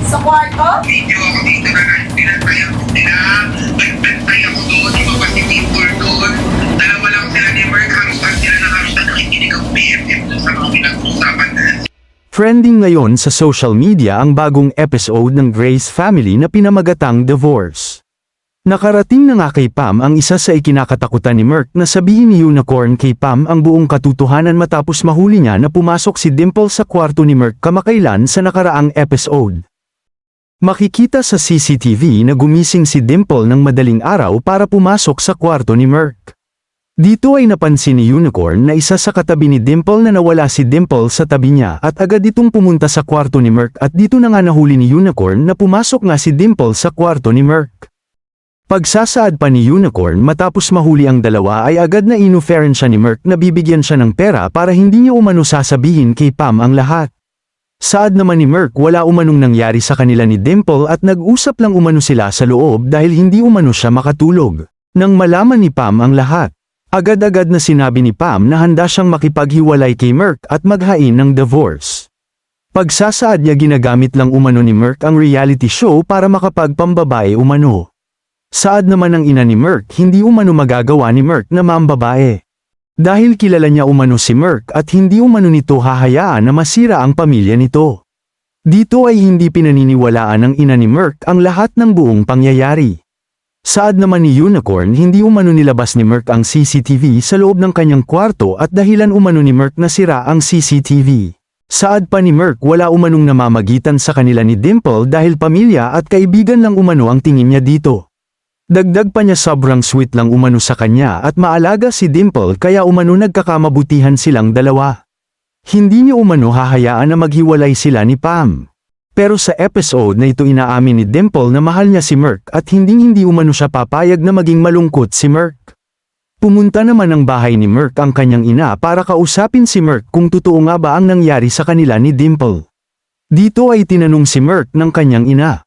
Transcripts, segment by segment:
Sa kwarto? Video ako dito na pinantay ako nila. Nagpantay ako doon, iba pa si Dimple doon. Dalawa lang sila ni Mark, hashtag sila na hashtag nakikinig ang BFF doon sa mga pinag-uusapan na. Trending ngayon sa social media ang bagong episode ng Grace Family na pinamagatang Divorce. Nakarating na nga kay Pam ang isa sa ikinakatakutan ni Mark na sabihin ni Unicorn kay Pam ang buong katotohanan matapos mahuli niya na pumasok si Dimple sa kwarto ni Mark kamakailan sa nakaraang episode. Makikita sa CCTV na gumising si Dimple ng madaling araw para pumasok sa kwarto ni Mark. Dito ay napansin ni Unicorn na isa sa katabi ni Dimple na nawala si Dimple sa tabi niya at agad itong pumunta sa kwarto ni Mark at dito na nga nahuli ni Unicorn na pumasok nga si Dimple sa kwarto ni Mark. Pagsasaad pa ni Unicorn matapos mahuli ang dalawa ay agad na inoferan siya ni Mark na bibigyan siya ng pera para hindi niya umano sasabihin kay Pam ang lahat. Saad naman ni Mark wala umanong nangyari sa kanila ni Dimple at nag-usap lang umano sila sa loob dahil hindi umano siya makatulog. Nang malaman ni Pam ang lahat, agad-agad na sinabi ni Pam na handa siyang makipaghiwalay kay Mark at maghain ng divorce. Pagsasaad niya ginagamit lang umano ni Mark ang reality show para makapagpambabae umano. Saad naman ng ina ni Mark hindi umano magagawa ni Mark na mambabae. Dahil kilala niya umano si Mark at hindi umano nito hahayaan na masira ang pamilya nito. Dito ay hindi pinaniniwalaan ng ina ni Mark ang lahat ng buong pangyayari. Saad naman ni Unicorn hindi umano nilabas ni Mark ang CCTV sa loob ng kanyang kwarto at dahilan umano ni Mark na sira ang CCTV. Saad pa ni Mark wala umanong namamagitan sa kanila ni Dimple dahil pamilya at kaibigan lang umano ang tingin niya dito. Dagdag pa niya sobrang sweet lang umano sa kanya at maalaga si Dimple kaya umano nagkakamabutihan silang dalawa. Hindi niya umano hahayaan na maghiwalay sila ni Pam. Pero sa episode na ito inaamin ni Dimple na mahal niya si Mark at hindi umano siya papayag na maging malungkot si Mark. Pumunta naman ng bahay ni Mark ang kanyang ina para kausapin si Mark kung totoo nga ba ang nangyari sa kanila ni Dimple. Dito ay tinanong si Mark ng kanyang ina.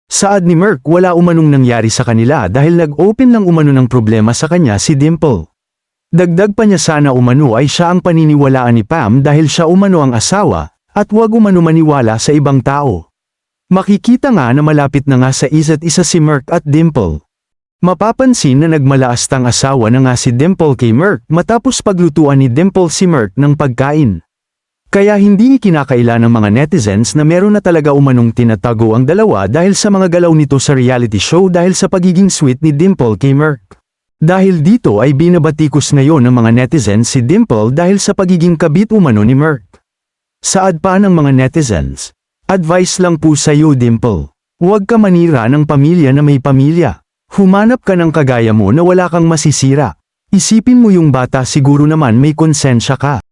Saad ni Mark wala umanong nangyari sa kanila dahil nag-open lang umano ng problema sa kanya si Dimple. Dagdag pa niya sana umano ay siya ang paniniwalaan ni Pam dahil siya umano ang asawa at huwag umano maniwala sa ibang tao. Makikita nga na malapit na nga sa isa't isa si Mark at Dimple. Mapapansin na nagmalaastang asawa na nga si Dimple kay Mark matapos paglutuan ni Dimple si Mark ng pagkain. Kaya hindi ikinakaila ng mga netizens na meron na talaga umanong tinatago ang dalawa dahil sa mga galaw nito sa reality show dahil sa pagiging sweet ni Dimple kay Mark. Dahil dito ay binabatikos ngayon ng mga netizens si Dimple dahil sa pagiging kabit umano ni Mark. Saad pa ng mga netizens, advice lang po sa iyo Dimple. Huwag ka manira ng pamilya na may pamilya. Humanap ka ng kagaya mo na wala kang masisira. Isipin mo yung bata siguro naman may konsensya ka.